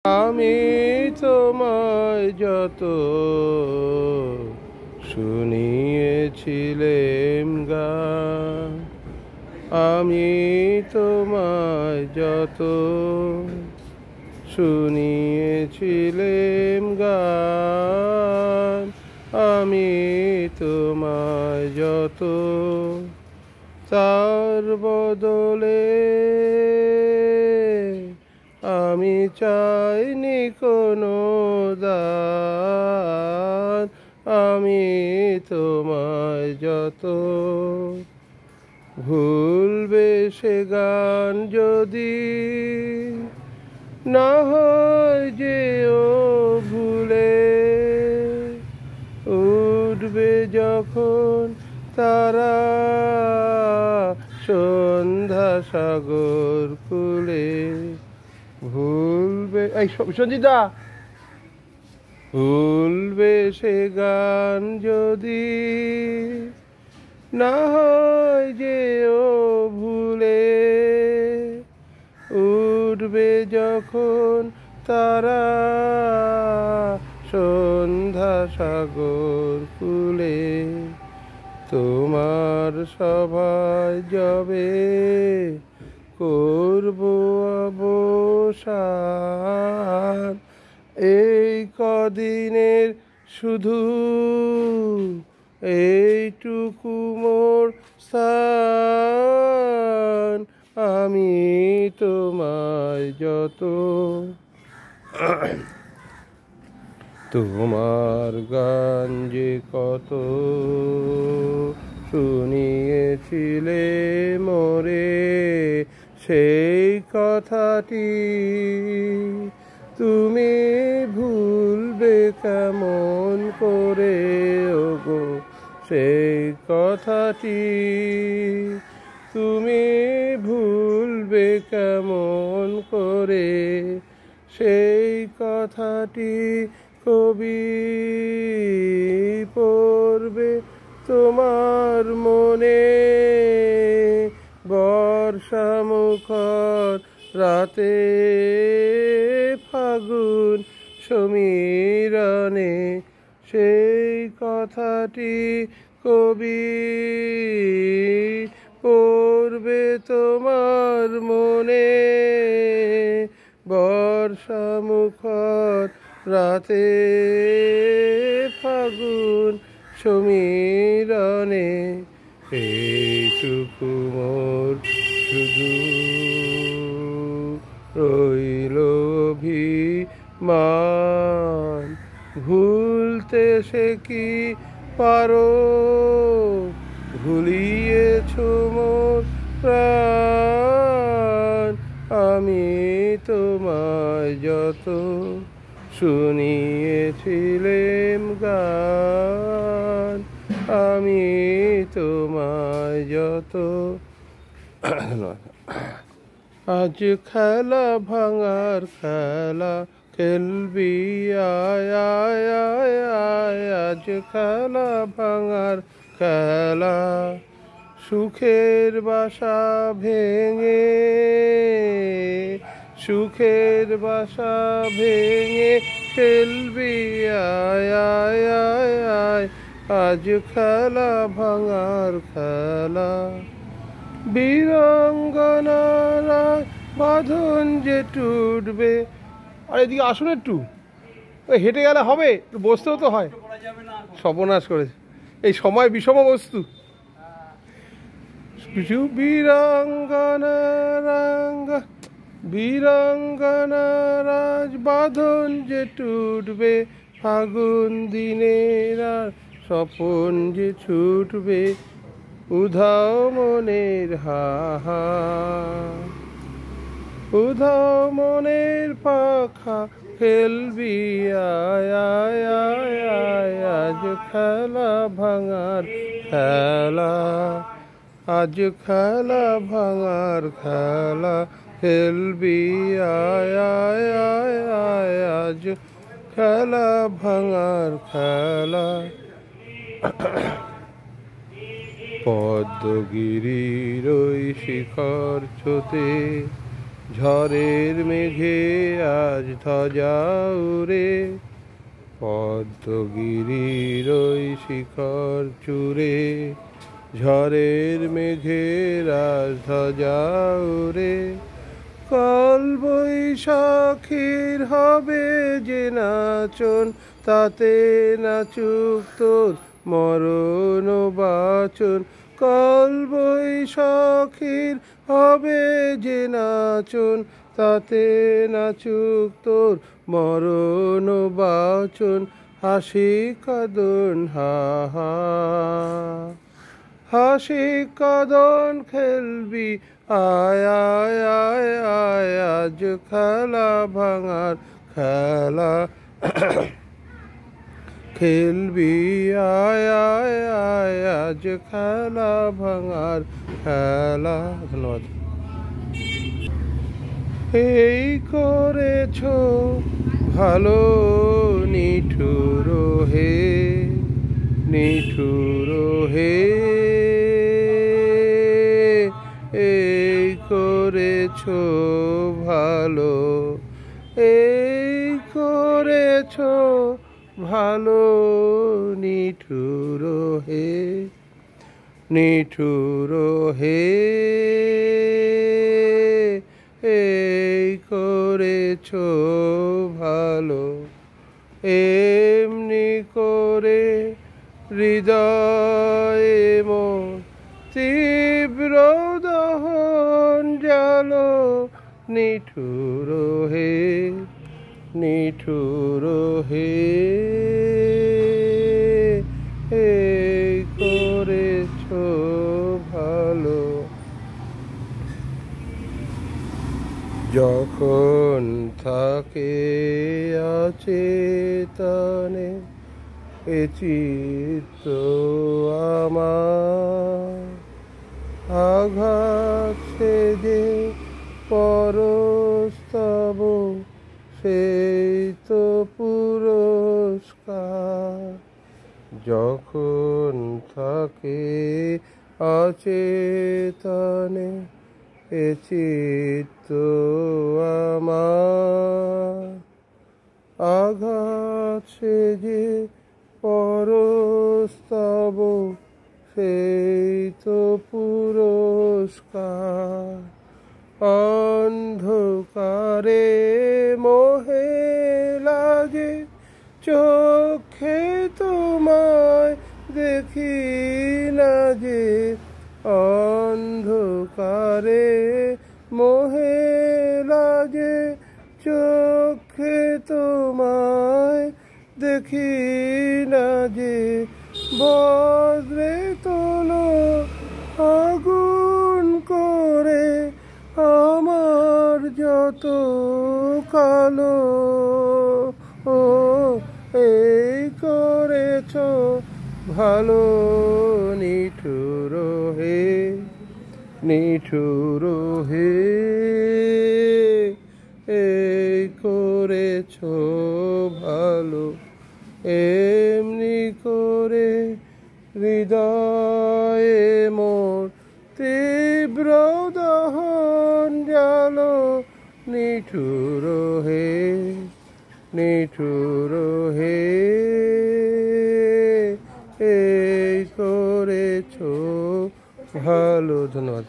আমি তোমায় যত শুনিয়েছিলেম গান, আমি তোমায় যত শুনিয়েছিলেম গান, আমি তোমায় যত তার বদলে আমি চাইনি কোনো দান, আমি তোমায় যত ভুলবে সে গান যদি না হয় যে ও ভুলে উঠবে যখন তারা সন্ধ্যা সাগর কূলে। ভুলবে এই সঞ্জিতা, ভুলবে সে গান যদি না হয় যে ও ভুলে উঠবে যখন তারা সন্ধ্যা সাগর কূলে। তোমার সভায় যাবে করব অবসান, এই কদিনের শুধু এইটুকু মোর স্থান, আমি তোমায় যত তোমার গান যে কত শুনিয়েছিলে মোরে, সেই কথাটি তুমি ভুলবে কেমন করে ওগো, সেই কথাটি তুমি ভুলবে কেমন করে, সেই কথাটি কবি পড়বে তোমার মনে বর্ষা মুখর রাতে ফাগুন সমীরণে, সেই কথাটি কবি পড়বে তোমার মনে বর্ষা মুখর রাতে ফাগুন সমীরণে। এইটুকু মোর শুধু রইল অভিমান, ভুলতে সে কি পারো, ভুলিয়েছ মোর প্রাণ, আমি তোমায় যত শুনিয়েছিলেম গান, আমি তোমায় যত। আজ খেলা ভাঙার খেলা খেলবি আয় আয় আয় আয়, আজ খেলা ভাঙার খেলা, সুখের বাসা ভেঙে সুখের বাসা ভেঙে খেলবি আয় আয় আয় আয়, আজ খেলা ভাঙার খেলা। বীরাঙ্গনারা বাঁধন যে টুটবে, আর এদিকে আসুন একটু, ওই হেঁটে গেলে হবে, একটু বসতেও তো হয়, সর্বনাশ করেছে এই সময় বিষম বস্তু। বীরাঙ্গনারাজ বাঁধন যে টুটবে, ফাগুন দিনের আর স্বপন যে ছুটবে, উধাও মনের হাহা, উধাও মনের পাখা খেলবি আয় আয় আয় আয়, আজ খেলা ভাঙার খেলা, আজ খেলা ভাঙার খেলা খেলবি আয় আয় আয় আয়, আজ খেলা ভাঙার খেলা। পদ্মগিরির ওই শিখর ছোতে ঝড়ের মেঘে আজ ধ্বজা উড়ে, পদ্মগিরির ওই শিখর চূড়ে। ঝড়ের মেঘে আজ ধ্বজা উড়ে, কাল বৈশাখীর হবে যে নাচন, তাতে নাচুক তোর মরণ বাচন। কাল বৈশাখীর হবে যে নাচন, তাতে নাচুক তোর মরণ বাচন। হাসি কাঁদন হা হা, হাসি কাঁদন খেলবি আয় আয় আয় আয়, আজ খেলা ভাঙার খেলা খেলবি আয় আয় আয়, আজ খেলা ভাঙার খেলা। ধন্যবাদ। এই করেছ ভালো নিঠুর হে, নিঠুর হে, এই করেছ ভালো, এই করেছ ভালো নিঠুর হে, নিঠুর হে, এই করেছ ভালো। এমনি করে হৃদয়ে মন তীব্র দহন জালো, নিঠুর হে, নিঠুর হে, এই করেছ ভালো। যখন থাকে অচেতনে এ চিত্ত আমার, আঘাত সে যে পরস্তব, সেই তো পুরস্কার। যখন থাকে অচেতনে এ চিত্ত আমার, আঘাত সে যে পরস্তব, সেই তো পুরস্কার। অন্ধকারে মোহে লাগে চোখে তোমায় দেখি না যে, অন্ধকারে মোহে লাগে চোখে তোমায় দেখি না যে। বজ্রে তোলো আগুন করে আমার যত কালো, ও এই করেছ ভালো নিঠুর হে, নিঠুর হে, এই করেছ ভালো। এমনি করে হৃদয়ে মোর তীব্র দহন জালো, নিঠুর হে, নিঠুর হে, এই করেছ ভালো। ধন্যবাদ।